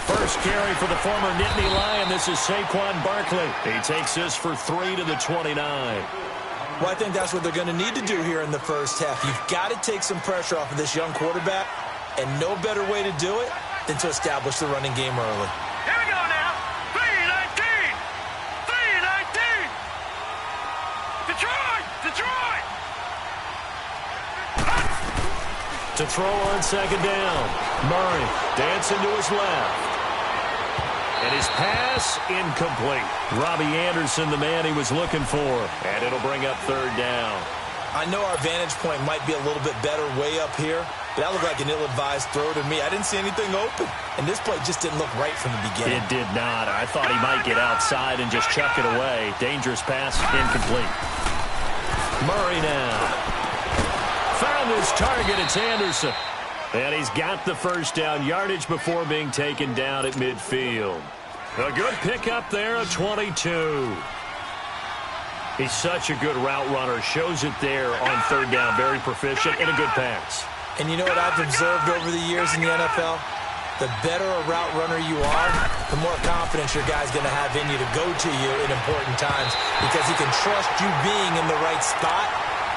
First carry for the former Nittany Lion. This is Saquon Barkley. He takes this for 3 to the 29. Well, I think that's what they're going to need to do here in the first half. You've got to take some pressure off of this young quarterback, and no better way to do it than to establish the running game early. Here we go now. 3-19. 3-19. Detroit! Detroit! To throw on second down. Murray dancing to his left. And his pass incomplete. Robbie Anderson, the man he was looking for. And it'll bring up third down. I know our vantage point might be a little bit better way up here, but that looked like an ill-advised throw to me. I didn't see anything open, and this play just didn't look right from the beginning. It did not. I thought he might get outside and just chuck it away. Dangerous pass, incomplete. Murray now. Found his target. It's Anderson. And he's got the first down yardage before being taken down at midfield. A good pickup there of 22. He's such a good route runner. Shows it there on third down. Very proficient and a good pass. And you know what I've observed over the years in the NFL? The better a route runner you are, the more confidence your guy's going to have in you to go to you in important times because he can trust you being in the right spot.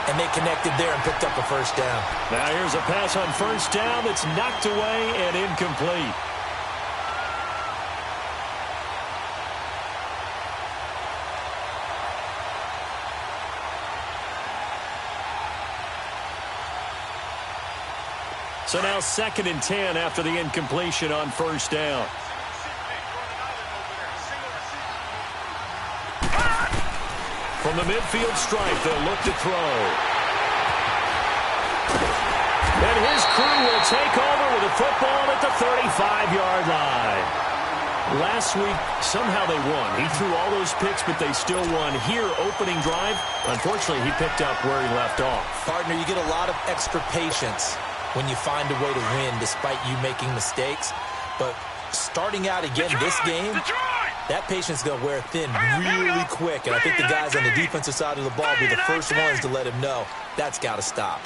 And they connected there and picked up a first down. Now here's a pass on first down that's knocked away and incomplete. So now 2nd and 10 after the incompletion on first down. From the midfield stripe, they'll look to throw. And his crew will take over with the football at the 35-yard line. Last week, somehow they won. He threw all those picks, but they still won. Here, opening drive, unfortunately, he picked up where he left off. Partner, you get a lot of extra patience when you find a way to win despite you making mistakes. But starting out again this game, that patience is going to wear thin really quick. And I think the guys on the defensive side of the ball will be the first ones to let him know that's got to stop.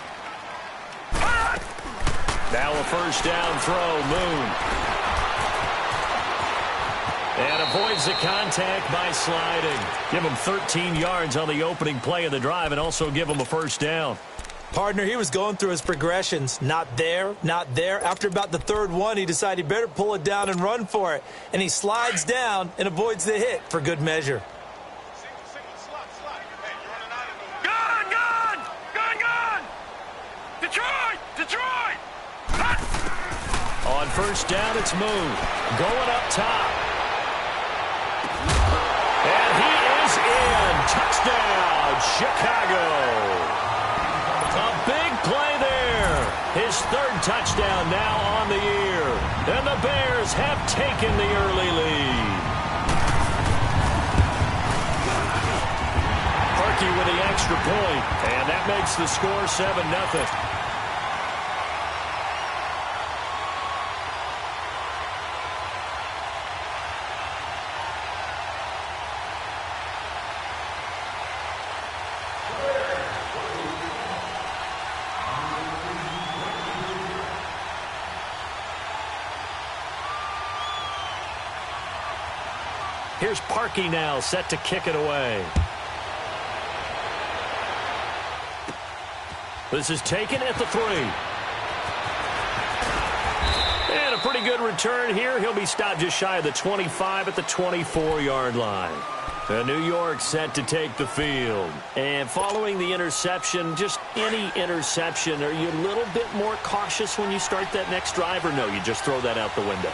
Now a first down throw, Moon. And avoids the contact by sliding. Give him 13 yards on the opening play of the drive and also give him a first down. Partner, he was going through his progressions. Not there, not there. After about the third one, he decided he better pull it down and run for it. And he slides down and avoids the hit for good measure. Gun! Gun! Gun! Gun! Detroit! Detroit! On first down, it's Moon. Going up top. And he is in. Touchdown, Chicago. A big play there. His 3rd touchdown now on the year. And the Bears have taken the early lead. Parkey with the extra point. And that makes the score 7-0. Here's Parkey now, set to kick it away. This is taken at the 3. And a pretty good return here. He'll be stopped just shy of the 25 at the 24-yard line. New York set to take the field. And following the interception, just any interception, are you a little bit more cautious when you start that next drive, or no, you just throw that out the window?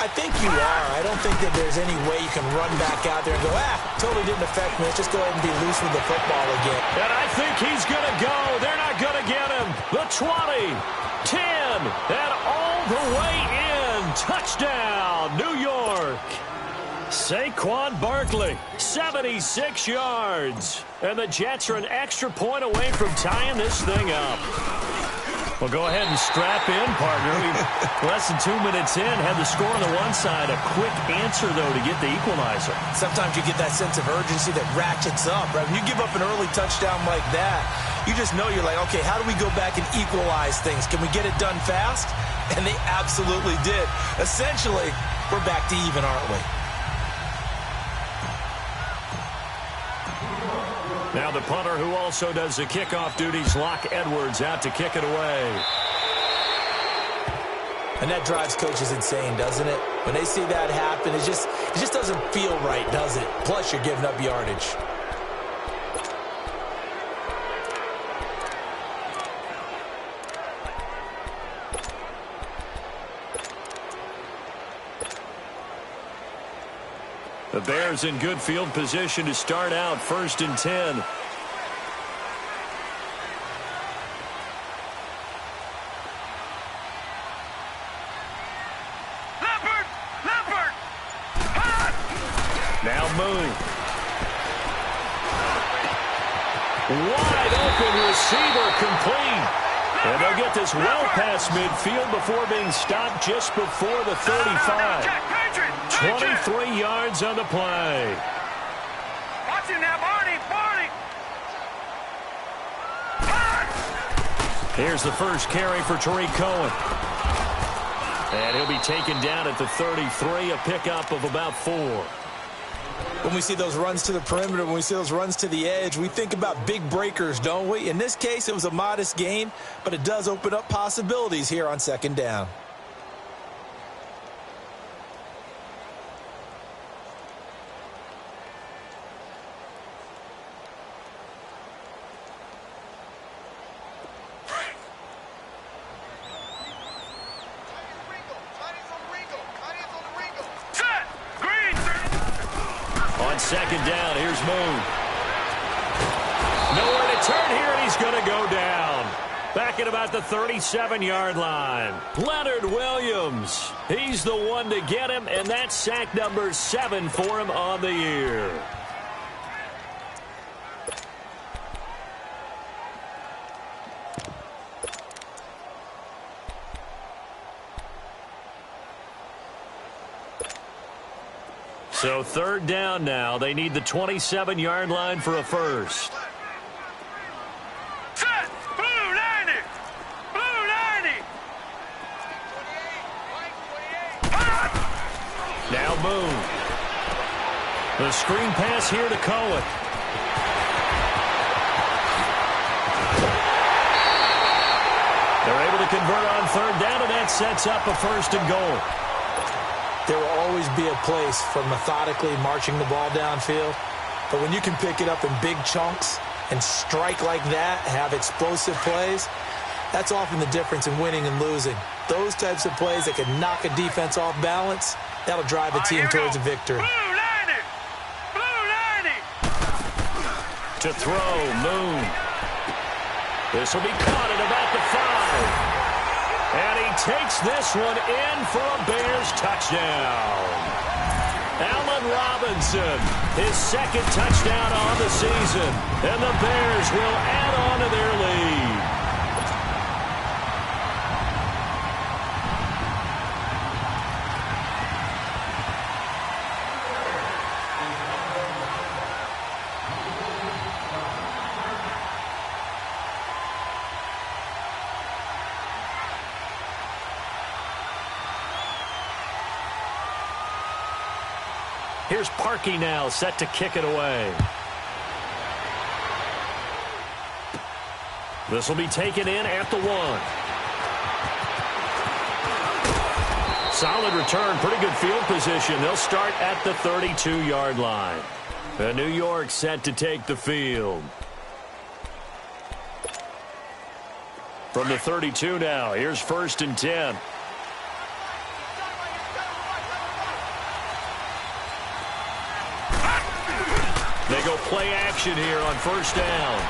I think you are. I don't think that there's any way you can run back out there and go, totally didn't affect me. Let's just go ahead and be loose with the football again. And I think he's going to go. They're not going to get him. The 20, 10, and all the way in. Touchdown, New York. Saquon Barkley, 76 yards. And the Jets are an extra point away from tying this thing up. Well, go ahead and strap in, partner. Less than 2 minutes in, had the score on the one side. A quick answer, though, to get the equalizer. Sometimes you get that sense of urgency that ratchets up, right? When you give up an early touchdown like that, you just know you're like, okay, how do we go back and equalize things? Can we get it done fast? And they absolutely did. Essentially, We're back to even, aren't we? Now the punter who also does the kickoff duties, Locke Edwards, out to kick it away. And that drives coaches insane, doesn't it? When they see that happen, it just doesn't feel right, does it? Plus, you're giving up yardage. The Bears in good field position to start out 1st and 10. Now Moon. Wide open receiver complete. And they'll get this well past midfield before being stopped just before the 35. 23 yards on the play. Watch him now, Barney. Here's the first carry for Tariq Cohen. And he'll be taken down at the 33, a pickup of about 4. When we see those runs to the perimeter, when we see those runs to the edge, we think about big breakers, don't we? In this case, it was a modest gain, but it does open up possibilities here on 2nd down. On 2nd down, here's Moon. Nowhere to turn here, and he's going to go down. Back at about the 37-yard line. Leonard Williams. He's the one to get him, and that's sack number 7 for him on the year. So 3rd down now. They need the 27-yard line for a first. Set! Blue 90! Blue 90! Now Moon. The screen pass here to Cohen. They're able to convert on 3rd down, and that sets up a 1st and goal. There will always be a place for methodically marching the ball downfield. But when you can pick it up in big chunks and strike like that, have explosive plays, that's often the difference in winning and losing. Those types of plays that can knock a defense off balance, that'll drive a team towards a victory. Blue 90! Blue 90! To throw, Moon. This will be caught at about the 5. And he takes this one in for a Bears touchdown. Allen Robinson, his 2nd touchdown on the season. And the Bears will add on to their lead. Here's Parkey now, set to kick it away. This will be taken in at the 1. Solid return, pretty good field position. They'll start at the 32-yard line. And New York set to take the field. From the 32 now, here's 1st and 10. They go play action here on 1st down.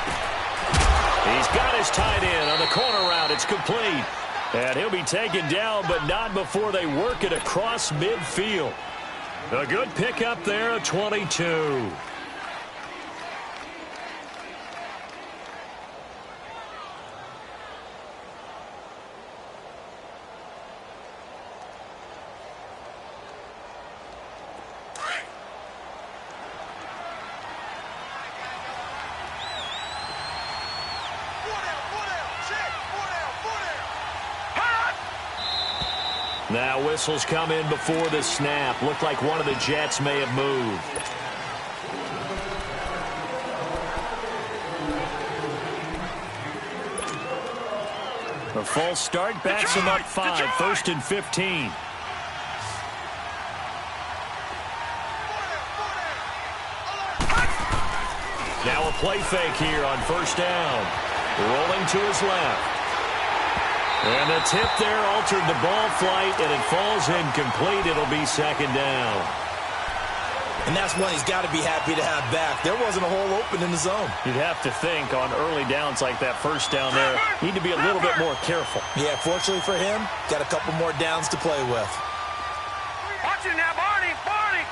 He's got his tight end on the corner route. It's complete. And he'll be taken down, but not before they work it across midfield. A good pickup there at 22. Now whistles come in before the snap. Looked like one of the Jets may have moved. A false start backs him up 5. 1st and 15. Now a play fake here on 1st down. Rolling to his left. And the tip there altered the ball flight, and it falls incomplete. It'll be 2nd down. And that's one he's got to be happy to have back. There wasn't a hole open in the zone. You'd have to think on early downs like that 1st down there, need to be a little bit more careful. Yeah, fortunately for him, got a couple more downs to play with. Watch it now, Barney. Barney.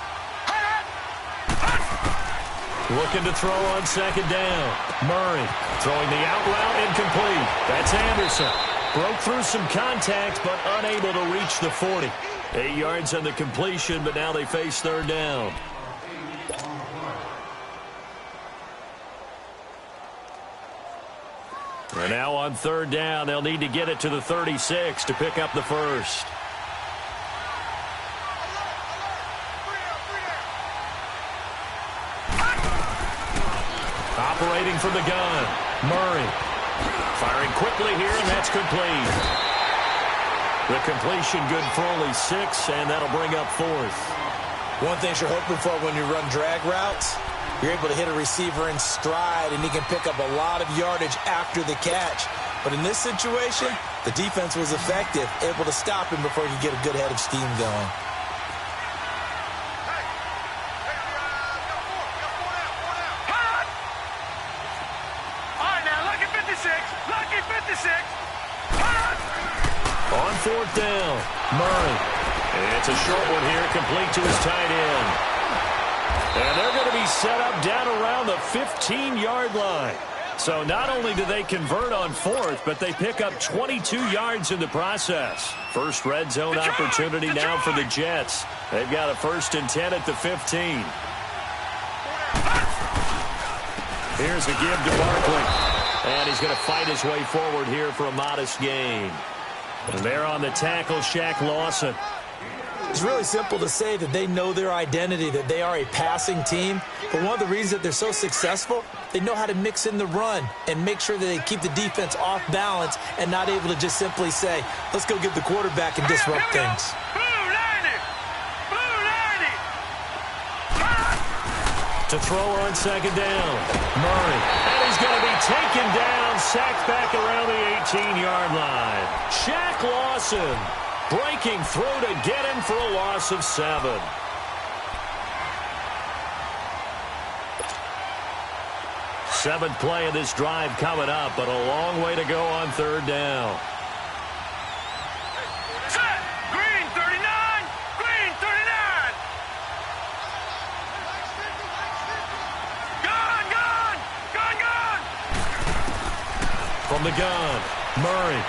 Looking to throw on 2nd down. Murray throwing the out route incomplete. That's Anderson. Broke through some contact, but unable to reach the 40. 8 yards on the completion, but now they face 3rd down. And now on 3rd down, they'll need to get it to the 36 to pick up the first. Operating from the gun, Murray. Firing quickly here, and that's complete. The completion good for only 6, and that'll bring up 4th. One thing you're hoping for when you run drag routes, you're able to hit a receiver in stride, and he can pick up a lot of yardage after the catch. But in this situation, the defense was effective, able to stop him before he could get a good head of steam going. On 4th down, Murray. It's a short one here, complete to his tight end. And they're going to be set up down around the 15-yard line. So not only do they convert on 4th, but they pick up 22 yards in the process. First red zone opportunity now for the Jets. They've got a 1st and 10 at the 15. Here's a give to Barkley. And he's going to fight his way forward here for a modest gain. And there on the tackle, Shaq Lawson. It's really simple to say that they know their identity, that they are a passing team. But one of the reasons that they're so successful, they know how to mix in the run and make sure that they keep the defense off balance and not able to just simply say, let's go get the quarterback and disrupt things. To throw on 2nd down, Murray. And he's going to be taken down, sacked back around the 18-yard line. Shaq Lawson breaking through to get him for a loss of 7. Seventh play of this drive coming up, but a long way to go on 3rd down. From the gun, Murray.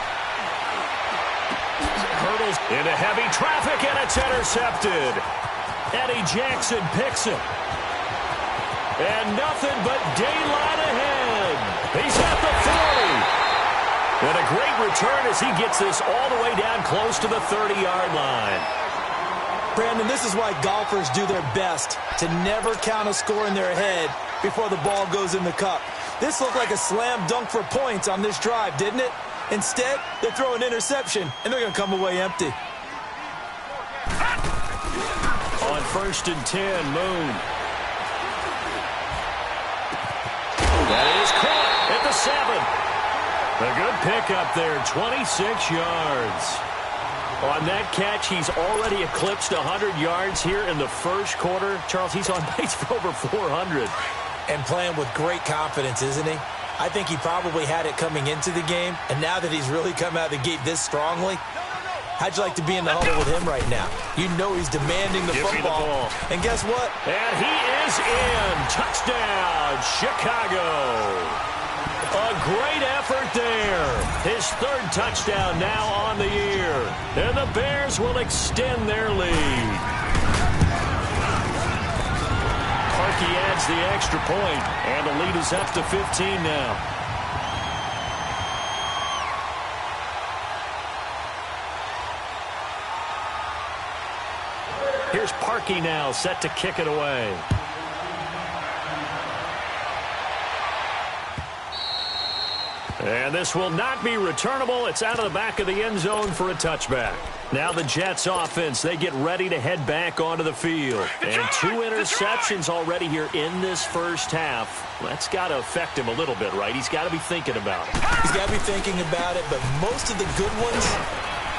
Hurdles into heavy traffic, and it's intercepted. Eddie Jackson picks it. And nothing but daylight ahead. He's at the 40. And a great return as he gets this all the way down close to the 30-yard line. Brandon, this is why golfers do their best to never count a score in their head before the ball goes in the cup. This looked like a slam dunk for points on this drive, didn't it? Instead, they throw an interception, and they're going to come away empty. On 1st and 10, Moon. That is caught at the 7. A good pickup there, 26 yards. On that catch, he's already eclipsed 100 yards here in the first quarter. Charles, he's on pace for over 400. And playing with great confidence, isn't he? I think he probably had it coming into the game, and now that he's really come out of the gate this strongly, how'd you like to be in the huddle with him right now? You know he's demanding the football. And guess what? And he is in. Touchdown, Chicago. A great effort there. His 3rd touchdown now on the year. And the Bears will extend their lead. He adds the extra point, and the lead is up to 15 now. Here's Parkey now, set to kick it away. And this will not be returnable. It's out of the back of the end zone for a touchback. Now the Jets offense, they get ready to head back onto the field. And 2 interceptions already here in this first half. That's got to affect him a little bit, right? He's got to be thinking about it. He's got to be thinking about it, but most of the good ones,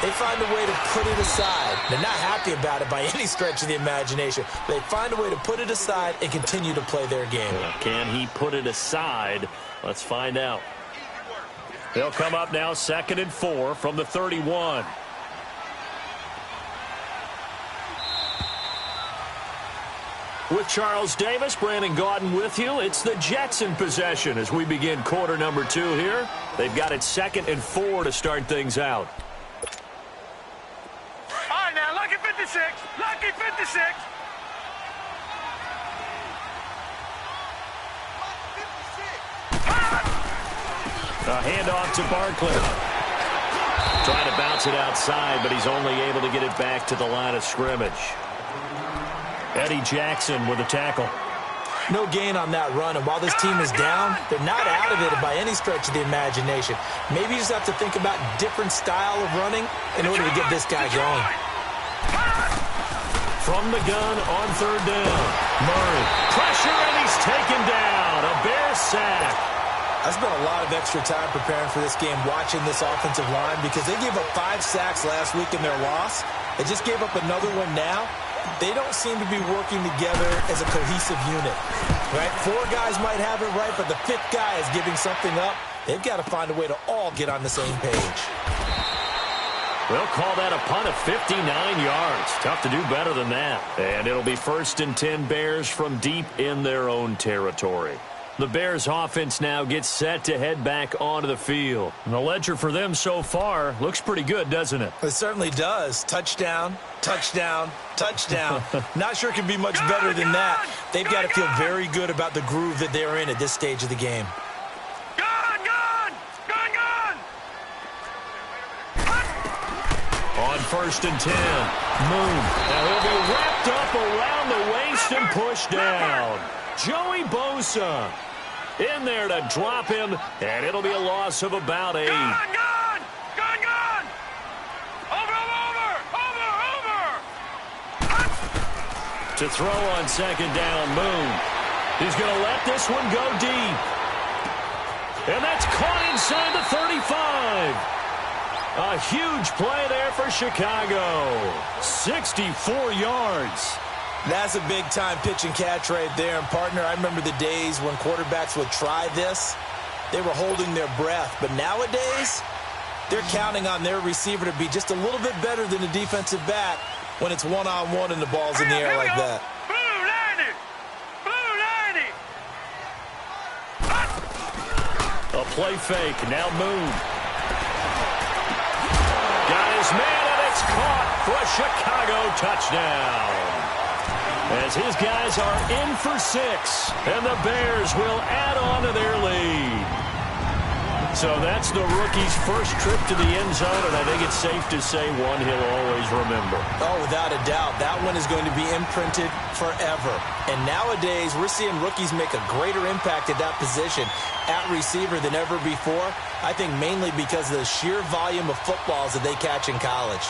they find a way to put it aside. They're not happy about it by any stretch of the imagination. They find a way to put it aside and continue to play their game. Can he put it aside? Let's find out. They'll come up now 2nd and 4 from the 31. With Charles Davis, Brandon Gaudin with you. It's the Jets in possession as we begin quarter number 2 here. They've got it 2nd and 4 to start things out. All right, now, lucky 56. Lucky 56. A handoff to Barkley. Trying to bounce it outside, but he's only able to get it back to the line of scrimmage. Eddie Jackson with a tackle. No gain on that run, and while this team is down, they're not out of it by any stretch of the imagination. Maybe you just have to think about different style of running in order to get this guy going. From the gun on 3rd down. Murray. Pressure, and he's taken down. A Bears sack. I spent a lot of extra time preparing for this game watching this offensive line because they gave up 5 sacks last week in their loss. They just gave up another one now. They don't seem to be working together as a cohesive unit, right? 4 guys might have it right, but the 5th guy is giving something up. They've got to find a way to all get on the same page. They'll call that a punt of 59 yards. Tough to do better than that. And it'll be 1st and 10 Bears from deep in their own territory. The Bears offense now gets set to head back onto the field. And the ledger for them so far looks pretty good, doesn't it? It certainly does. Touchdown, touchdown, touchdown. Not sure it can be much better than that. They've got to feel very good about the groove that they're in at this stage of the game. On 1st and 10, Moon. Now he'll be wrapped up around the waist and pushed down. Joey Bosa in there to drop him, and it'll be a loss of about 8. Gone! Over! To throw on 2nd down, Moon. He's going to let this one go deep. And that's caught inside the 35. A huge play there for Chicago. 64 yards. That's a big-time pitch and catch right there. And, partner, I remember the days when quarterbacks would try this. They were holding their breath. But nowadays, they're counting on their receiver to be just a little bit better than the defensive back when it's one-on-one and the ball's in the air like that. A play fake. Now Moon. Got his man, and it's caught for a Chicago touchdown. As his guys are in for 6, and the Bears will add on to their lead. So that's the rookie's first trip to the end zone, and I think it's safe to say one he'll always remember. Oh, without a doubt. That one is going to be imprinted forever. And nowadays, we're seeing rookies make a greater impact at that position at receiver than ever before. I think mainly because of the sheer volume of footballs that they catch in college.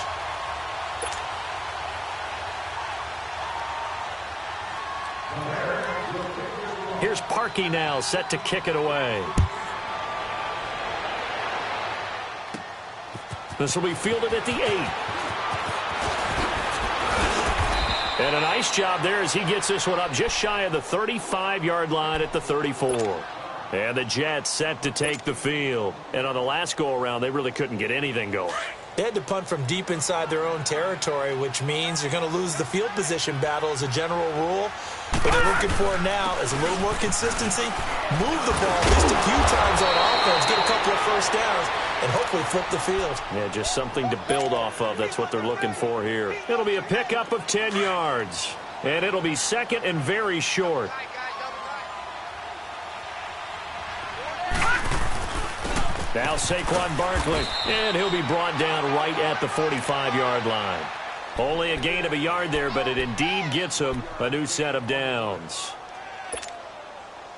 Here's Parkey now, set to kick it away. This will be fielded at the 8. And a nice job there as he gets this one up just shy of the 35-yard line at the 34. And the Jets set to take the field. And on the last go-around, they really couldn't get anything going. They had to punt from deep inside their own territory, which means you're going to lose the field position battle as a general rule. What they're looking for now is a little more consistency, move the ball just a few times on offense, get a couple of first downs, and hopefully flip the field. Yeah, just something to build off of. That's what they're looking for here. It'll be a pickup of 10 yards, and it'll be second and very short. Now Saquon Barkley, and he'll be brought down right at the 45-yard line. Only a gain of a yard there, but it indeed gets him a new set of downs.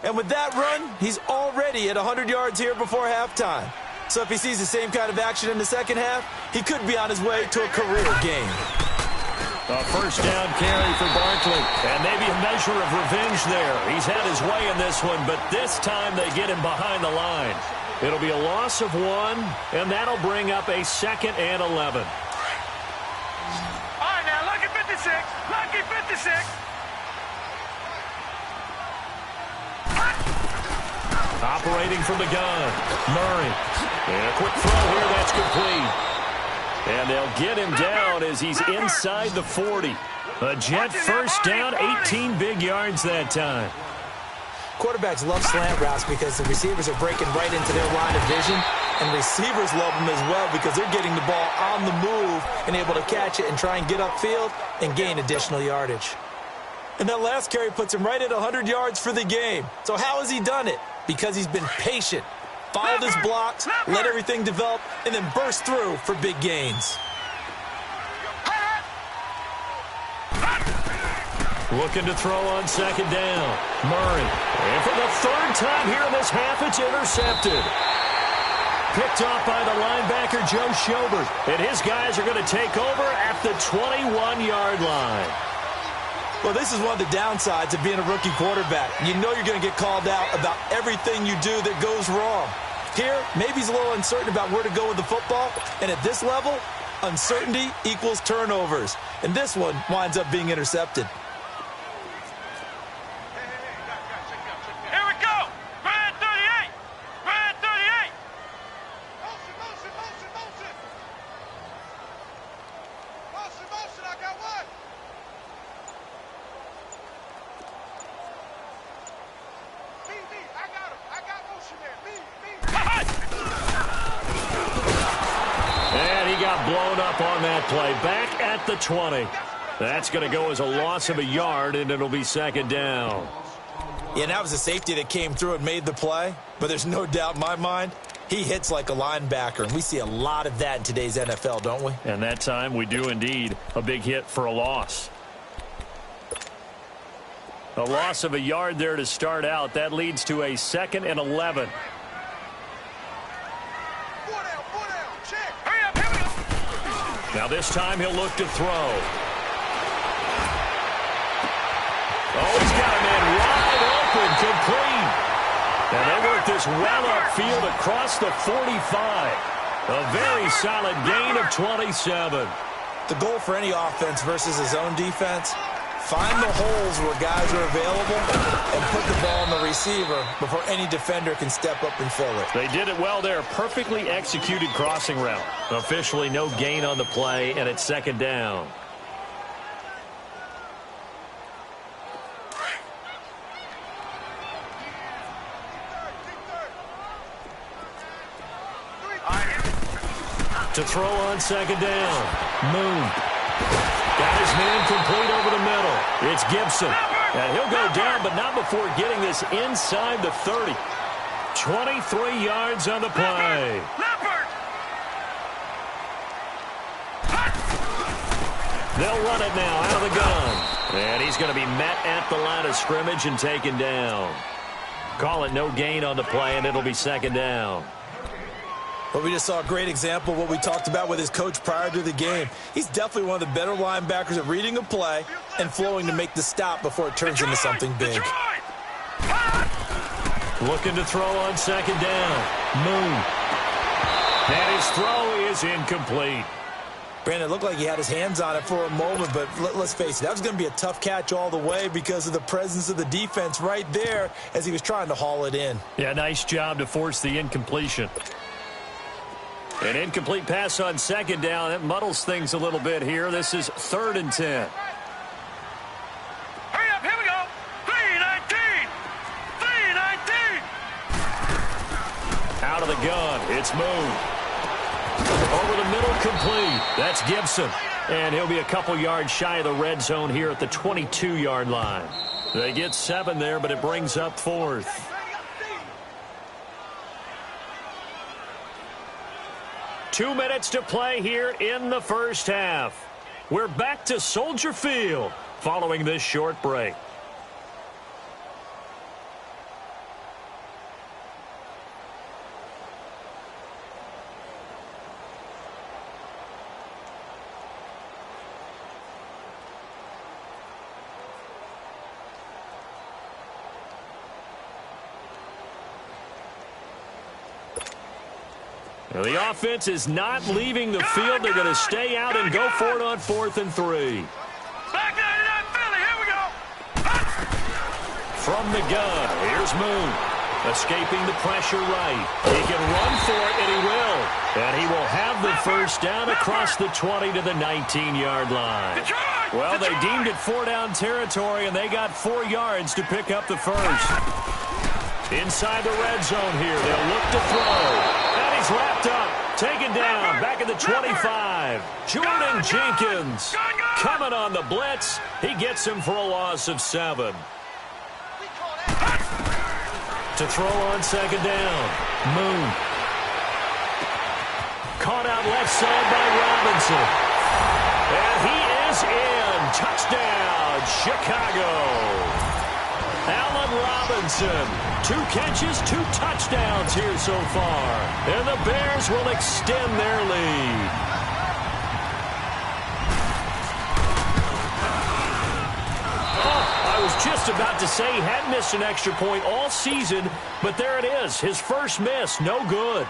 And with that run, he's already at 100 yards here before halftime. So if he sees the same kind of action in the second half, he could be on his way to a career game. A first down carry for Barkley. And maybe a measure of revenge there. He's had his way in this one, but this time they get him behind the line. It'll be a loss of 1, and that'll bring up a 2nd and 11. All right, now, lucky 56. Lucky 56. Operating from the gun, Murray. And a quick throw here, that's complete. And they'll get him down as he's inside the 40. A Jet first down, 18 big yards that time. Quarterbacks love slant routes because the receivers are breaking right into their line of vision, and receivers love them as well because they're getting the ball on the move and able to catch it and try and get upfield and gain additional yardage. And that last carry puts him right at 100 yards for the game. So how has he done it? Because he's been patient, followed his blocks, let everything develop, and then burst through for big gains. Looking to throw on second down. Murray. And for the 3rd time here in this half, it's intercepted. Picked off by the linebacker, Joe Schobert. And his guys are going to take over at the 21-yard line. Well, this is one of the downsides of being a rookie quarterback. You know you're going to get called out about everything you do that goes wrong. Here, maybe he's a little uncertain about where to go with the football. And at this level, uncertainty equals turnovers. And this one winds up being intercepted. Blown up on that play. Back at the 20. That's going to go as a loss of a yard, and it'll be 2nd down. Yeah, that was a safety that came through and made the play. But there's no doubt in my mind, he hits like a linebacker. And we see a lot of that in today's NFL, don't we? And that time we do indeed. A big hit for a loss. A loss of a yard there to start out. That leads to a 2nd and 11. Now this time he'll look to throw. Oh, he's got a man wide open, complete. And they work this well upfield across the 45. A very solid gain of 27. The goal for any offense versus his own defense, find the holes where guys are available and put the ball on the receiver before any defender can step up and fill it. They did it well there. Perfectly executed crossing route. Officially no gain on the play, and it's 2nd down. To throw on 2nd down. Moon. Got his man complete over the middle. It's Gibson. And he'll go down, but not before getting this inside the 30. 23 yards on the play. They'll run it now out of the gun. And he's going to be met at the line of scrimmage and taken down. Call it no gain on the play, and it'll be 2nd down. Well, we just saw a great example of what we talked about with his coach prior to the game. He's definitely one of the better linebackers at reading a play and flowing to make the stop before it turns into something big. Looking to throw on 2nd down. Moon. And his throw is incomplete. Brandon, it looked like he had his hands on it for a moment, but let's face it, that was going to be a tough catch all the way because of the presence of the defense right there as he was trying to haul it in. Yeah, nice job to force the incompletion. An incomplete pass on 2nd down. That muddles things a little bit here. This is 3rd and 10. Hurry up, here we go. 3-19. 3-19. Out of the gun. It's moved. Over the middle, complete. That's Gibson. And he'll be a couple yards shy of the red zone here at the 22-yard line. They get 7 there, but it brings up 4th. 2 minutes to play here in the first half. We're back to Soldier Field following this short break. The offense is not leaving the field. They're going to stay out and go for it on 4th and 3. Back to that Philly. Here we go. From the gun, here's Moon. Escaping the pressure right. He can run for it, and he will. And he will have the first down across the 20 to the 19-yard line. Well, they deemed it 4-down territory, and they got 4 yards to pick up the first. Inside the red zone here, they'll look to throw. And he's wrapped up, taken down, back at the 25. Jordan Jenkins coming on the blitz. He gets him for a loss of 7. To throw on 2nd down, Moon. Caught out left side by Robinson. And he is in. Touchdown, Chicago. Allen Robinson, 2 catches, 2 touchdowns here so far. And the Bears will extend their lead. I was just about to say he hadn't missed an extra point all season, but there it is. His first miss, no good.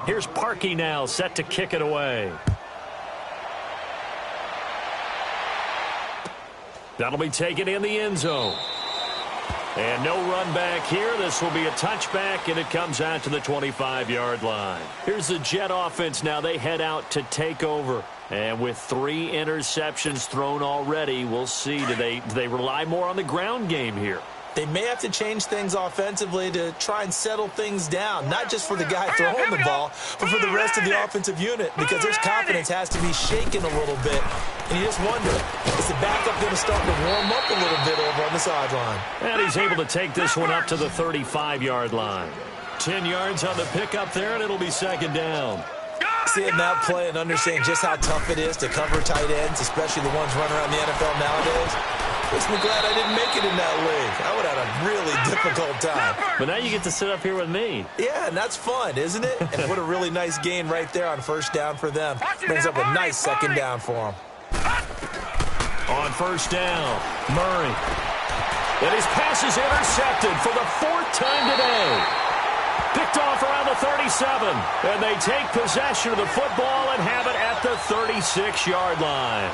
Here's Parkey now, set to kick it away. That'll be taken in the end zone. And no run back here. This will be a touchback, and it comes out to the 25-yard line. Here's the Jet offense now. They head out to take over. And with 3 interceptions thrown already, we'll see. Do they rely more on the ground game here? They may have to change things offensively to try and settle things down, not just for the guy throwing the ball, but for the rest of the offensive unit, because their confidence has to be shaken a little bit. And you just wonder, is the backup going to start to warm up a little bit over on the sideline? And he's able to take this one up to the 35-yard line. 10 yards on the pickup there, and it'll be 2nd down. Seeing that play and understanding just how tough it is to cover tight ends, especially the ones running around the NFL nowadays, makes me glad I didn't make it in that league. I would have had a really difficult time. But now you get to sit up here with me. Yeah, and that's fun, isn't it? And what a really nice gain right there on 1st down for them. Brings up a nice 2nd down for them. On 1st down, Murray. And his pass is intercepted for the 4th time today. Picked off around the 37. And they take possession of the football and have it at the 36-yard line.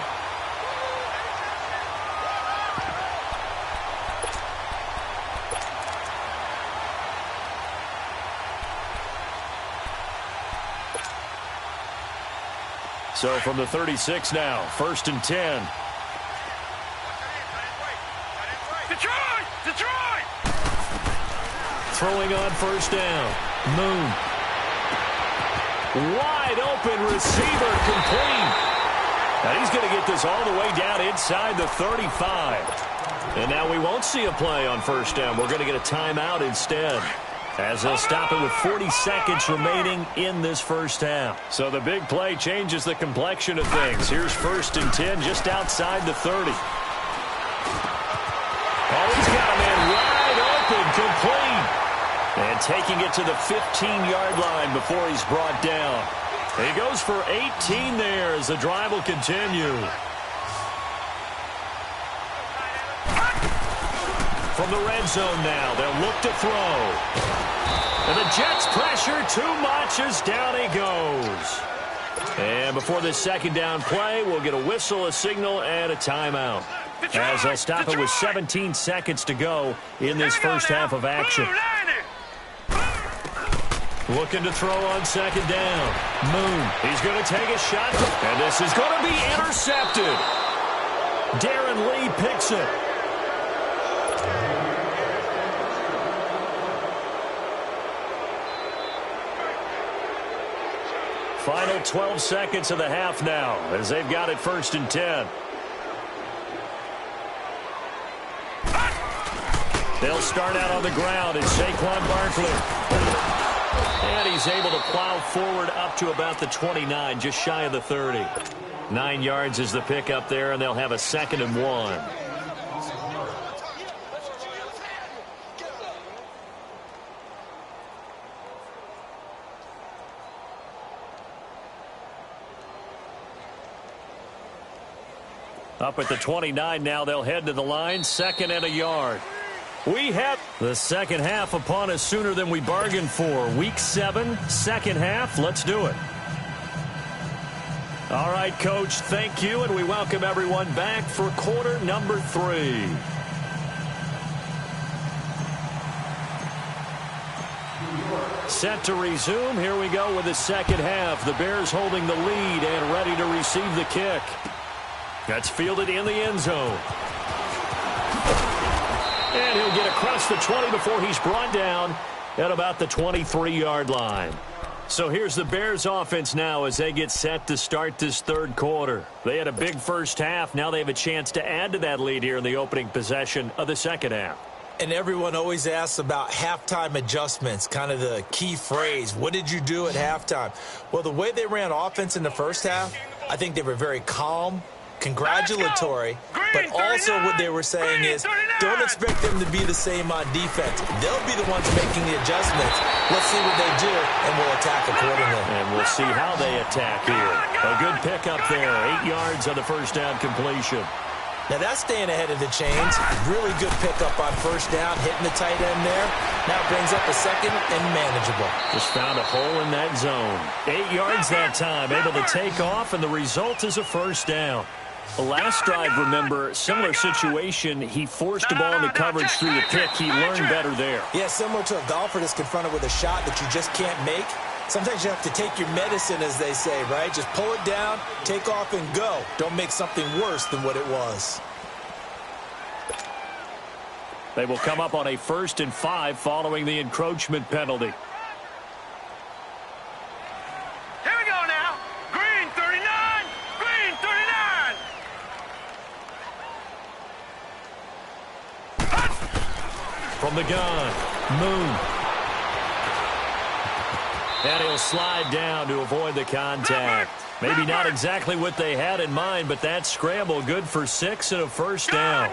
So from the 36 now, 1st and 10. Detroit! Throwing on 1st down. Moon. Wide open receiver, complete. And he's going to get this all the way down inside the 35. And now we won't see a play on 1st down. We're going to get a timeout instead, as they'll stop it with 40 seconds remaining in this 1st half. So the big play changes the complexion of things. Here's 1st and 10 just outside the 30. Oh, he's got a man wide open, complete. And taking it to the 15-yard line before he's brought down. He goes for 18 there as the drive will continue. From the red zone now, they'll look to throw. And the Jets pressure too much as down he goes. And before this 2nd down play, we'll get a whistle, a signal, and a timeout, as they'll stop it with 17 seconds to go in this 1st half of action. Looking to throw on 2nd down. Moon, he's going to take a shot, and this is going to be intercepted. Darren Lee picks it. Final 12 seconds of the half now, as they've got it 1st and 10. They'll start out on the ground. It's Saquon Barkley. And he's able to plow forward up to about the 29, just shy of the 30. 9 yards is the pickup there, and they'll have a 2nd and 1. Up at the 29 now, they'll head to the line, 2nd and a yard. We have the second half upon us sooner than we bargained for. Week 7, second half. Let's do it. All right, Coach, thank you, and we welcome everyone back for quarter number 3. Set to resume. Here we go with the second half. The Bears holding the lead and ready to receive the kick. That's fielded in the end zone. And he'll get across the 20 before he's brought down at about the 23-yard line. So here's the Bears offense now as they get set to start this third quarter. They had a big first half. Now they have a chance to add to that lead here in the opening possession of the second half. And everyone always asks about halftime adjustments, kind of the key phrase. What did you do at halftime? Well, the way they ran offense in the first half, I think they were very calm, congratulatory, but also what they were saying is don't expect them to be the same on defense. They'll be the ones making the adjustments. Let's see what they do, and we'll attack accordingly. And we'll see how they attack here. A good pickup there, 8 yards on the first down completion. Now that's staying ahead of the chains. Really good pickup on first down, hitting the tight end there. Now it brings up a 2nd and manageable. Just found a hole in that zone. 8 yards that time, able to take off, and the result is a first down. The last drive, remember, similar situation. He forced the ball into coverage through the pick. He learned better there. Yeah, similar to a golfer that's confronted with a shot that you just can't make. Sometimes you have to take your medicine, as they say, right? Just pull it down, take off, and go. Don't make something worse than what it was. They will come up on a 1st and 5 following the encroachment penalty. Here we go now. Green 39. Green 39. From the gun, Moon. And he'll slide down to avoid the contact. Maybe not exactly what they had in mind, but that scramble good for 6 and a first down.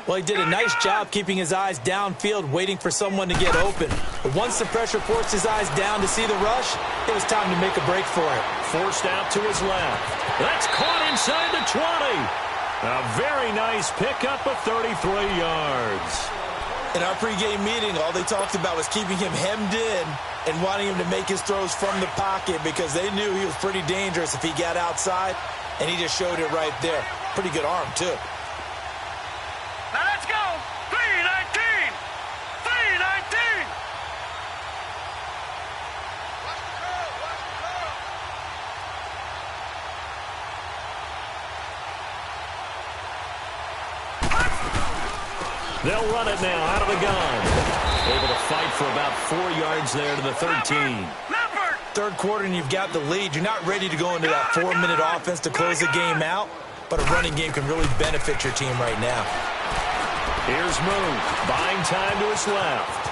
Well, he did a nice job keeping his eyes downfield, waiting for someone to get open. But once the pressure forced his eyes down to see the rush, it was time to make a break for it. Forced out to his left. That's caught inside the 20. A very nice pickup of 33 yards. In our pregame meeting, all they talked about was keeping him hemmed in and wanting him to make his throws from the pocket because they knew he was pretty dangerous if he got outside, and he just showed it right there. Pretty good arm, too. Now let's go. 319. 319. They'll run it now out of the gun. Able to fight for about 4 yards there to the 13. Third quarter and you've got the lead. You're not ready to go into that 4-minute offense to close the game out, but a running game can really benefit your team right now. Here's Moon, buying time to his left.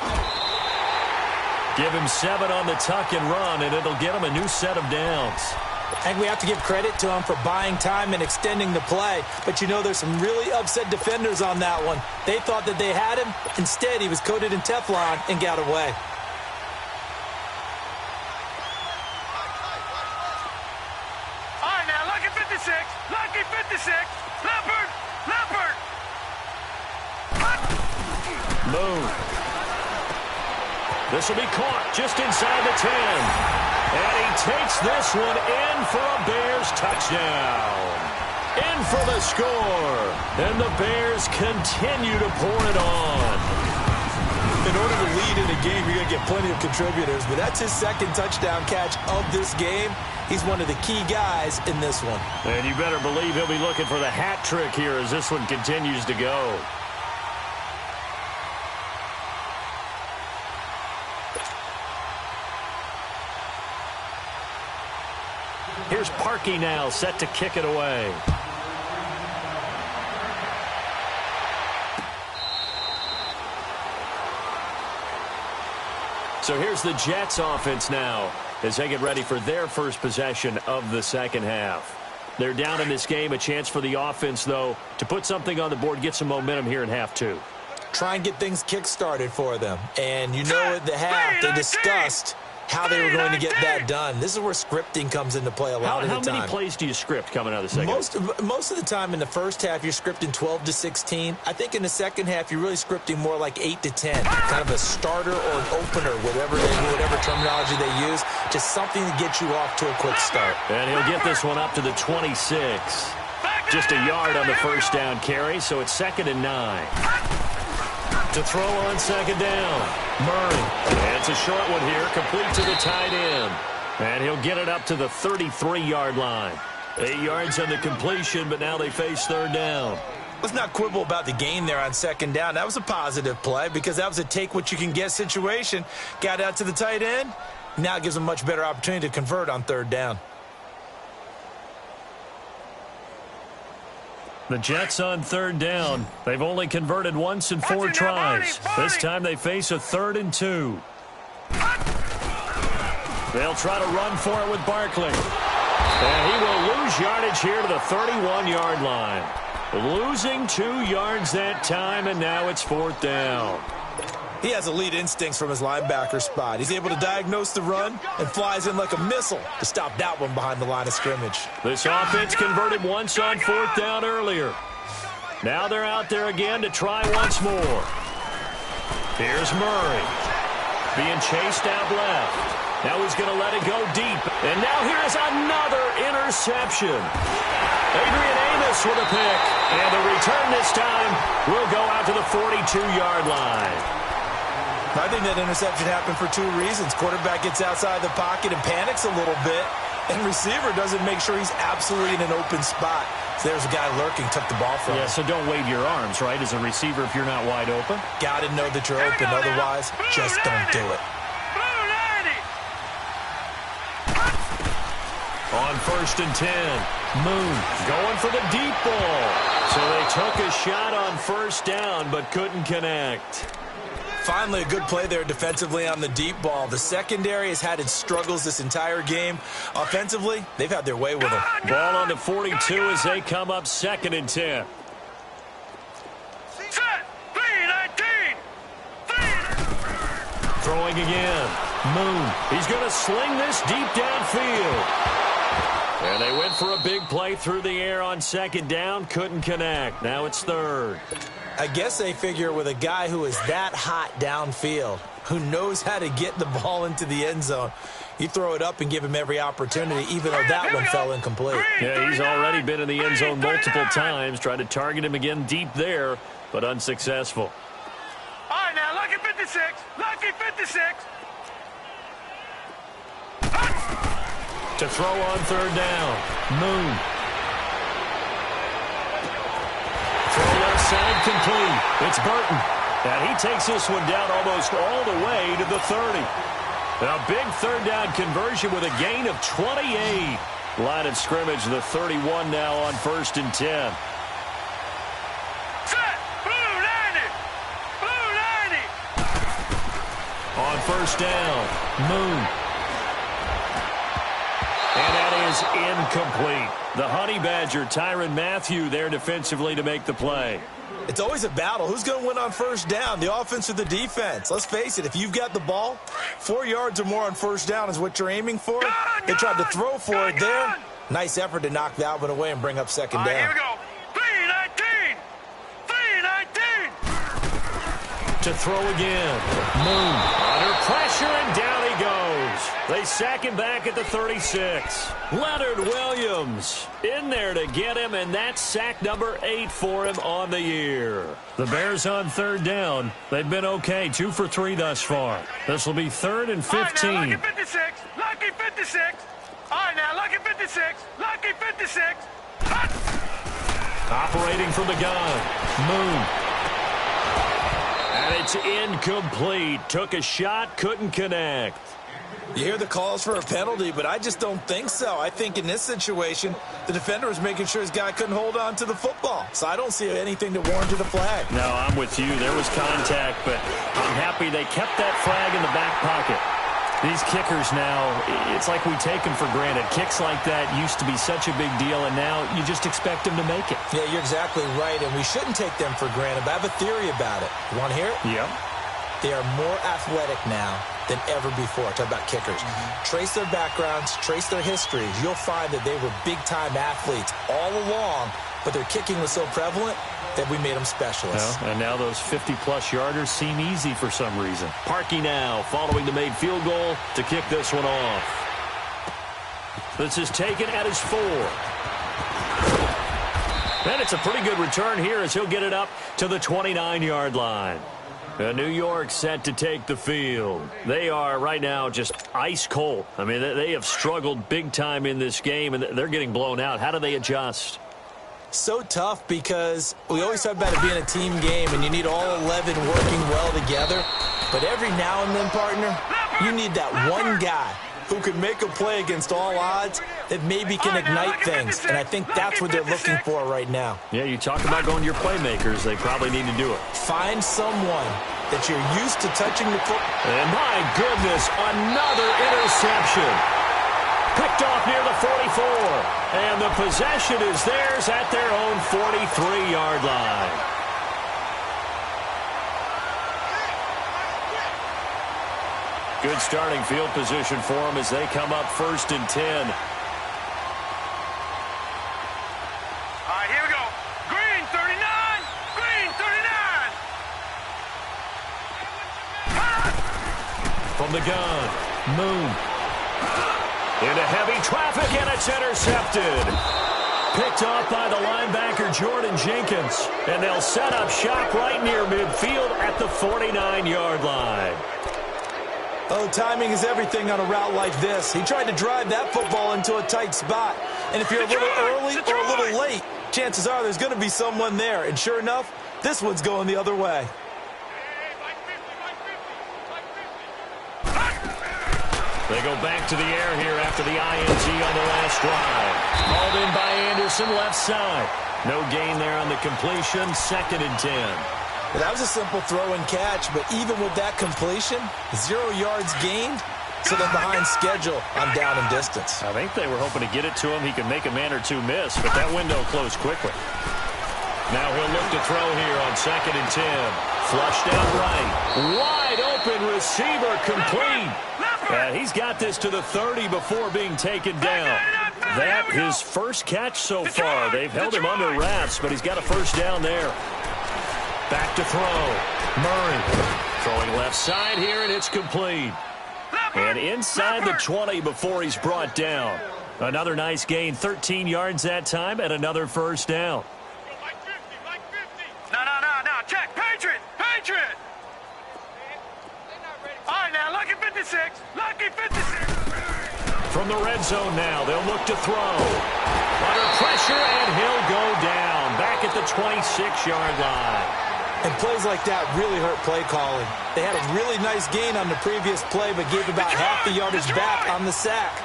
Give him 7 on the tuck and run, and it'll get him a new set of downs. I think we have to give credit to him for buying time and extending the play. But, you know, there's some really upset defenders on that one. They thought that they had him. Instead, he was coated in Teflon and got away. All right, now, lucky 56. Lucky 56. Leopard. Leopard. Moon. This will be caught just inside the 10. And he takes this one in for a Bears touchdown. In for the score. And the Bears continue to pour it on. In order to lead in a game, you're going to get plenty of contributors. But that's his second touchdown catch of this game. He's one of the key guys in this one. And you better believe he'll be looking for the hat trick here as this one continues to go. Here's Parkey now, set to kick it away. So here's the Jets offense now as they get ready for their first possession of the second half. They're down in this game. A chance for the offense, though, to put something on the board, get some momentum here in half two. Try and get things kick-started for them. And you know at the half, they discussed how they were going to get that done. This is where scripting comes into play a lot of the time. How many plays do you script coming out of the second half? Most of the time in the first half, you're scripting 12 to 16. I think in the second half, you're really scripting more like 8 to 10. Kind of a starter or an opener, whatever terminology they use. Just something to get you off to a quick start. And he'll get this one up to the 26. Just a yard on the first down carry, so it's 2nd and 9. To throw on second down, Murray. And it's a short one here, complete to the tight end. And he'll get it up to the 33-yard line. 8 yards on the completion, but now they face third down. Let's not quibble about the gain there on second down. That was a positive play because that was a take-what-you-can-get situation. Got out to the tight end. Now it gives them a much better opportunity to convert on third down. The Jets on third down. They've only converted once in 4 tries. This time they face a 3rd and 2. They'll try to run for it with Barkley. And he will lose yardage here to the 31-yard line. Losing 2 yards that time, and now it's 4th down. He has elite instincts from his linebacker spot. He's able to diagnose the run and flies in like a missile to stop that one behind the line of scrimmage. This offense converted once on 4th down earlier. Now they're out there again to try once more. Here's Murray. Being chased out left. Now he's going to let it go deep. And now here's another interception. Adrian Amos with a pick. And the return this time will go out to the 42-yard line. I think that interception happened for 2 reasons. Quarterback gets outside the pocket and panics a little bit, and receiver doesn't make sure he's absolutely in an open spot. So there's a guy lurking, took the ball from him. Yeah, so don't wave your arms, right, as a receiver if you're not wide open. Got to know that you're open. Otherwise, just don't do it. On 1st and 10, Moon going for the deep ball. So they took a shot on 1st down but couldn't connect. Finally, a good play there defensively on the deep ball. The secondary has had its struggles this entire game. Offensively, they've had their way with it. Ball on the 42 as they come up 2nd and 10. Set. 3-19. Throwing again. Moon. He's going to sling this deep downfield. And they went for a big play through the air on 2nd down. Couldn't connect. Now it's 3rd. I guess they figure with a guy who is that hot downfield, who knows how to get the ball into the end zone, you throw it up and give him every opportunity, even though that one fell incomplete. Yeah, he's already been in the end zone multiple times. Tried to target him again deep there, but unsuccessful. All right, now, lucky 56. Lucky 56. To throw on 3rd down. Moon. Throw left side complete. It's Burton. And he takes this one down almost all the way to the 30. A big 3rd down conversion with a gain of 28. Line of scrimmage, the 31 now on 1st and 10. Set. Blue 90. Blue 90. On 1st down, Moon. And that is incomplete. The Honey Badger, Tyrann Mathieu, there defensively to make the play. It's always a battle. Who's going to win on 1st down, the offense or the defense? Let's face it, if you've got the ball, 4 yards or more on 1st down is what you're aiming for. They tried to throw for it there. Nice effort to knock that one away and bring up 2nd down. Here we go. 3-19. 3-19. To throw again. Moon under pressure, and down he goes. They sack him back at the 36. Leonard Williams in there to get him, and that's sack number 8 for him on the year. The Bears on 3rd down. They've been okay, 2 for 3 thus far. This will be 3rd and 15. All right, now, lucky 56. Lucky 56. All right, now, lucky 56. Lucky 56. Operating from the gun. Moon. And it's incomplete. Took a shot, couldn't connect. You hear the calls for a penalty, but I just don't think so. I think in this situation, the defender was making sure his guy couldn't hold on to the football. So I don't see anything that warranted a flag. No, I'm with you. There was contact, but I'm happy they kept that flag in the back pocket. These kickers now, it's like we take them for granted. Kicks like that used to be such a big deal, and now you just expect them to make it. Yeah, you're exactly right, and we shouldn't take them for granted. But I have a theory about it. You want to hear it? Yep. They are more athletic now than ever before. Talk about kickers. Trace their backgrounds, trace their histories. You'll find that they were big-time athletes all along, but their kicking was so prevalent that we made them specialists. Well, and now those 50-plus yarders seem easy for some reason. Parkey now following the made field goal to kick this one off. This is taken at his 4. And it's a pretty good return here as he'll get it up to the 29-yard line. New York set to take the field. They are right now just ice cold. I mean, they have struggled big time in this game, and they're getting blown out. How do they adjust? So tough because we always talk about it being a team game, and you need all 11 working well together. But every now and then, partner, you need that one guy who can make a play against all odds that maybe can ignite things. And I think that's what they're looking for right now. Yeah, you talk about going to your playmakers. They probably need to do it. Find someone that you're used to touching the football. And my goodness, another interception. Picked off near the 44. And the possession is theirs at their own 43-yard line. Good starting field position for them as they come up 1st and 10. All right, here we go. Green, 39. Green, 39. From the gun, Moon. Into heavy traffic, and it's intercepted. Picked off by the linebacker, Jordan Jenkins. And they'll set up shop right near midfield at the 49-yard line. Oh, timing is everything on a route like this. He tried to drive that football into a tight spot. And if you're a little early or a little late, chances are there's going to be someone there. And sure enough, this one's going the other way. They go back to the air here after the INT on the last drive. Hauled in by Anderson, left side. No gain there on the completion, 2nd and 10. Well, that was a simple throw and catch, but even with that completion, 0 yards gained, so they're behind schedule on down and distance. I think they were hoping to get it to him. He could make a man or two miss, but that window closed quickly. Now he'll look to throw here on 2nd and 10. Flushed out right. Wide open receiver complete. He's got this to the 30 before being taken down. That his first catch so far. They've held him under wraps, but he's got a first down there. Back to throw. Murray throwing left side here, and it's complete. And inside the 20 before he's brought down. Another nice gain, 13 yards that time, and another first down. No. Check. Patriot. All right, now, lucky 56. Lucky 56. From the red zone now, they'll look to throw. Under pressure, and he'll go down. Back at the 26-yard line. And plays like that really hurt play calling. They had a really nice gain on the previous play, but gave about half the yardage back on the sack.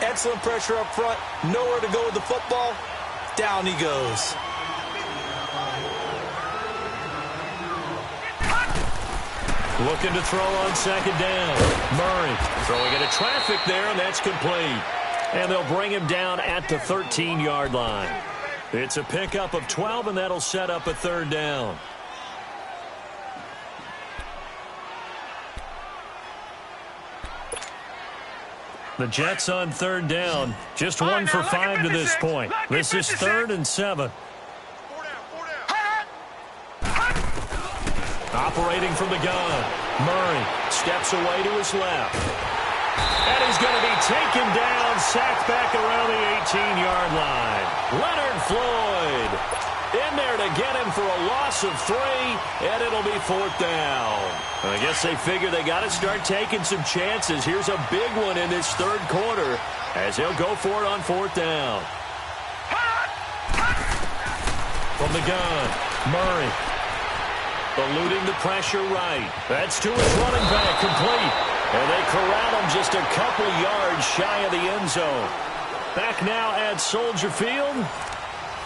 Excellent pressure up front. Nowhere to go with the football. Down he goes. Looking to throw on 2nd down. Murray throwing into traffic there, and that's complete. And they'll bring him down at the 13-yard line. It's a pickup of 12, and that'll set up a 3rd down. The Jets on 3rd down. Just 1 for 5 to this point. This is 3rd and 7. Operating from the gun. Murray steps away to his left. And he's going to be taken down, sacked back around the 18-yard line. Leonard Floyd in there to get him for a loss of 3, and it'll be 4th down. I guess they figure they got to start taking some chances. Here's a big one in this 3rd quarter as he'll go for it on 4th down. From the gun, Murray eluding the pressure right. That's to his running back, complete. And they corral him just a couple yards shy of the end zone. Back now at Soldier Field.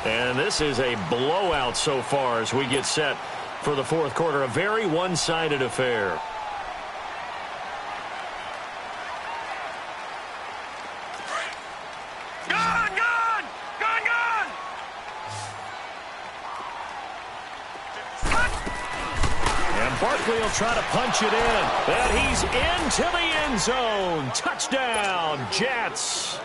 And this is a blowout so far as we get set for the fourth quarter. A very one-sided affair. Barkley will try to punch it in. And he's into the end zone. Touchdown, Jets.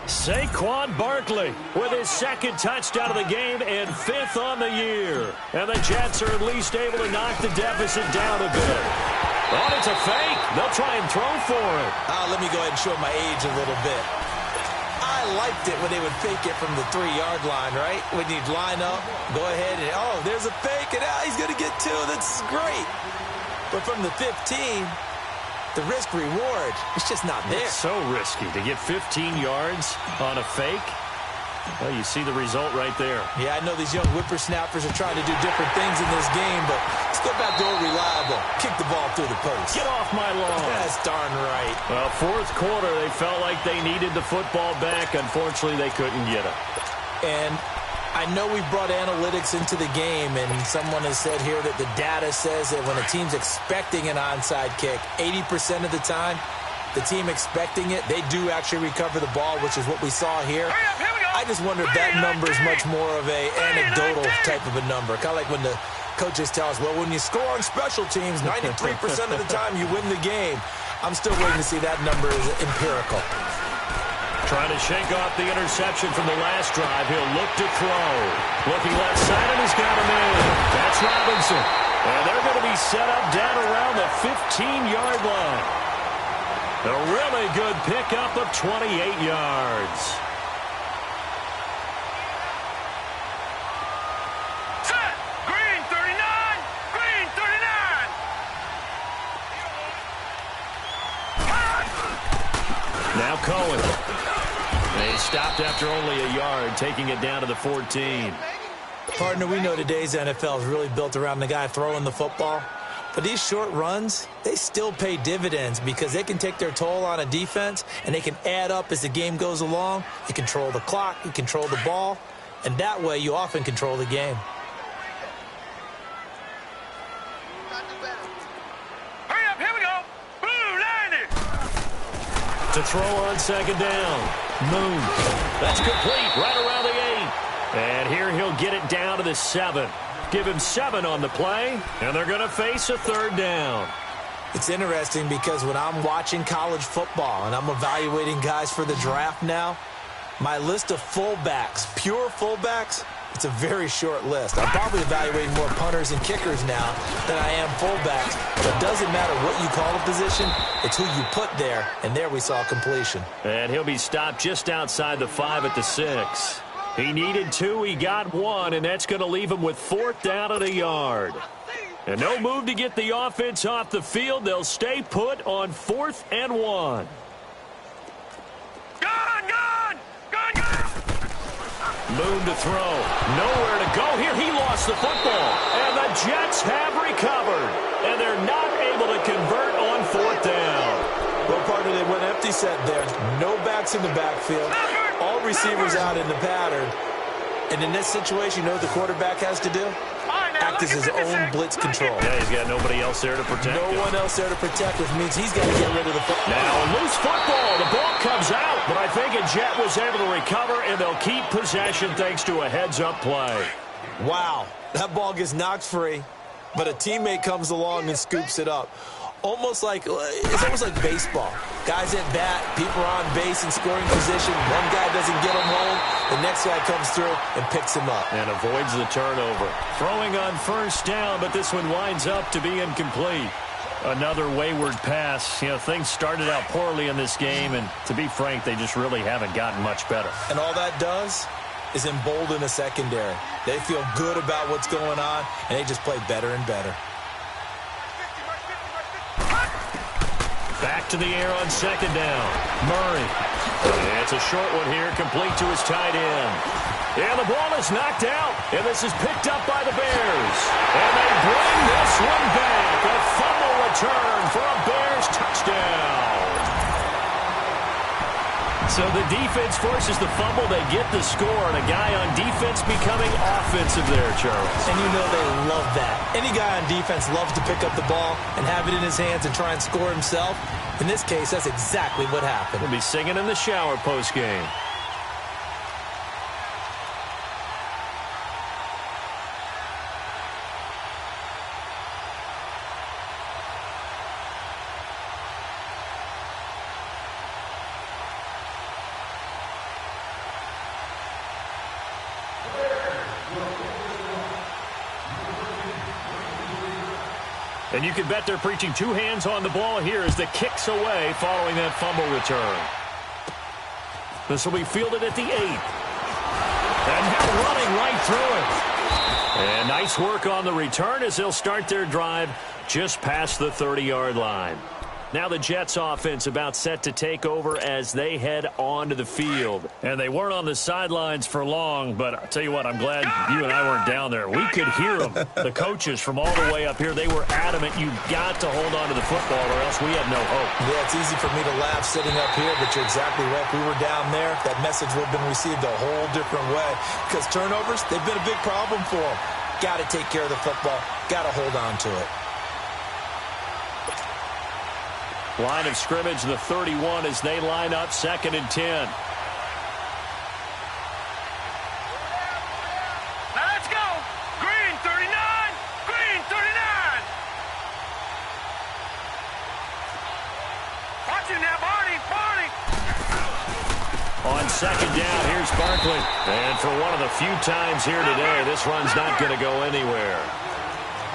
Saquon Barkley with his second touchdown of the game and fifth on the year. And the Jets are at least able to knock the deficit down a bit. Oh, it's a fake. They'll try and throw for it. Let me go ahead and show my age a little bit. I liked it when they would fake it from the 3-yard line, right? When you'd line up, go ahead and, oh, there's a fake, and he's going to get two. That's great. But from the 15, the risk-reward, it's just not there. It's so risky to get 15 yards on a fake. Well, you see the result right there. Yeah, I know these young whippersnappers are trying to do different things in this game, but let's go back to old reliable. Kick the ball through the post. Get off my lawn. That's darn right. Well, fourth quarter, they felt like they needed the football back. Unfortunately, they couldn't get it. And I know we've brought analytics into the game, and someone has said here that the data says that when a team's expecting an onside kick, 80% of the time, the team expecting it, they do actually recover the ball, which is what we saw here. I just wonder if that number is much more of a anecdotal type of a number. Kind of like when the coaches tell us, well, when you score on special teams, 93% of the time you win the game. I'm still waiting to see that number is empirical. Trying to shake off the interception from the last drive. He'll look to throw. Looking left side, and he's got him in. That's Robinson. And they're going to be set up down around the 15-yard line. A really good pickup of 28 yards. Set. Green 39. Green 39. Now Cohen. They stopped after only a yard, taking it down to the 14. Partner, we know today's NFL is really built around the guy throwing the football. But these short runs, they still pay dividends because they can take their toll on a defense, and they can add up as the game goes along. You control the clock, you control the ball, and that way you often control the game. Hurry up, here we go. Blue 90. To throw on second down. Moon. That's complete right around the 8. And here he'll get it down to the 7. Give him 7 on the play, and they're going to face a third down. It's interesting because when I'm watching college football and I'm evaluating guys for the draft now, my list of fullbacks, pure fullbacks, it's a very short list. I'm probably evaluating more punters and kickers now than I am fullbacks. But it doesn't matter what you call a position, it's who you put there, and there we saw completion. And he'll be stopped just outside the 5 at the 6. He needed 2, he got 1, and that's going to leave him with 4th down at a yard. And no move to get the offense off the field. They'll stay put on 4th and 1. Gone! Moon to throw. Nowhere to go here. He lost the football. And the Jets have recovered. And they're not able to convert on 4th down. Well, partner, they went empty set there. No backs in the backfield. All receivers out in the pattern. And in this situation, you know what the quarterback has to do? Act as his own blitz control. Yeah, he's got nobody else there to protect him. No one else there to protect, which means he's got to get rid of the football. Now, a loose football. The ball comes out, but I think a Jet was able to recover, and they'll keep possession thanks to a heads-up play. Wow, that ball gets knocked free, but a teammate comes along and scoops it up. It's almost like baseball. Guys at bat, people are on base in scoring position. One guy doesn't get him home. The next guy comes through and picks him up. And avoids the turnover. Throwing on first down, but this one winds up to be incomplete. Another wayward pass. You know, things started out poorly in this game, and to be frank, they just really haven't gotten much better. And all that does is embolden the secondary. They feel good about what's going on, and they just play better and better. Back to the air on second down. Murray. It's a short one here, complete to his tight end. And the ball is knocked out, and this is picked up by the Bears. And they bring this one back. A fumble return for a Bears touchdown. So the defense forces the fumble. They get the score, and a guy on defense becoming offensive there, Charles. And you know they love that. Any guy on defense loves to pick up the ball and have it in his hands and try and score himself. In this case, that's exactly what happened. He'll be singing in the shower post-game. And you can bet they're preaching two hands on the ball here as the kick's away following that fumble return. This will be fielded at the 8. And now running right through it. And nice work on the return as they'll start their drive just past the 30-yard line. Now the Jets offense about set to take over as they head onto the field. And they weren't on the sidelines for long, but I'll tell you what, I'm glad you and I weren't down there. We could hear them, the coaches from all the way up here. They were adamant, you've got to hold on to the football or else we have no hope. Yeah, it's easy for me to laugh sitting up here, but you're exactly right. If we were down there, that message would have been received a whole different way. Because turnovers, they've been a big problem for them. Got to take care of the football. Got to hold on to it. Line of scrimmage, the 31 as they line up 2nd and 10. Now let's go. Green 39. Green 39. Watch him now, Barney. Barney. On 2nd down, here's Barkley. And for one of the few times here today, this run's not going to go anywhere.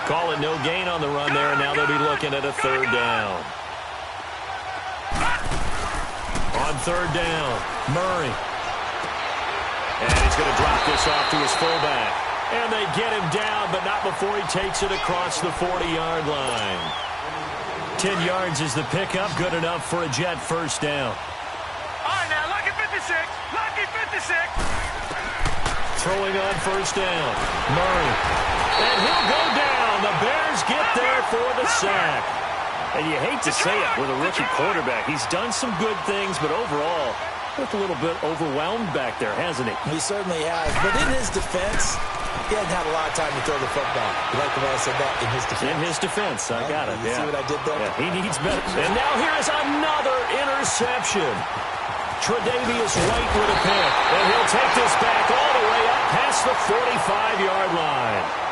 Call it no gain on the run there, and now they'll be looking at a 3rd down. On 3rd down, Murray. And he's going to drop this off to his fullback. And they get him down, but not before he takes it across the 40-yard line. 10 yards is the pickup, good enough for a Jet 1st down. All right, now, lucky 56. Lucky 56. Throwing on 1st down, Murray. And he'll go down. The Bears get there for the sack. And you hate to say it with a rookie quarterback. He's done some good things, but overall, looked a little bit overwhelmed back there, hasn't he? He certainly has. But in his defense, he hasn't had a lot of time to throw the football. You like the way I said that? In his defense. In his defense. I got it. You see what I did there? Yeah, he needs better. And now here is another interception. Tre'Davious White with a pick. And he'll take this back all the way up past the 45-yard line.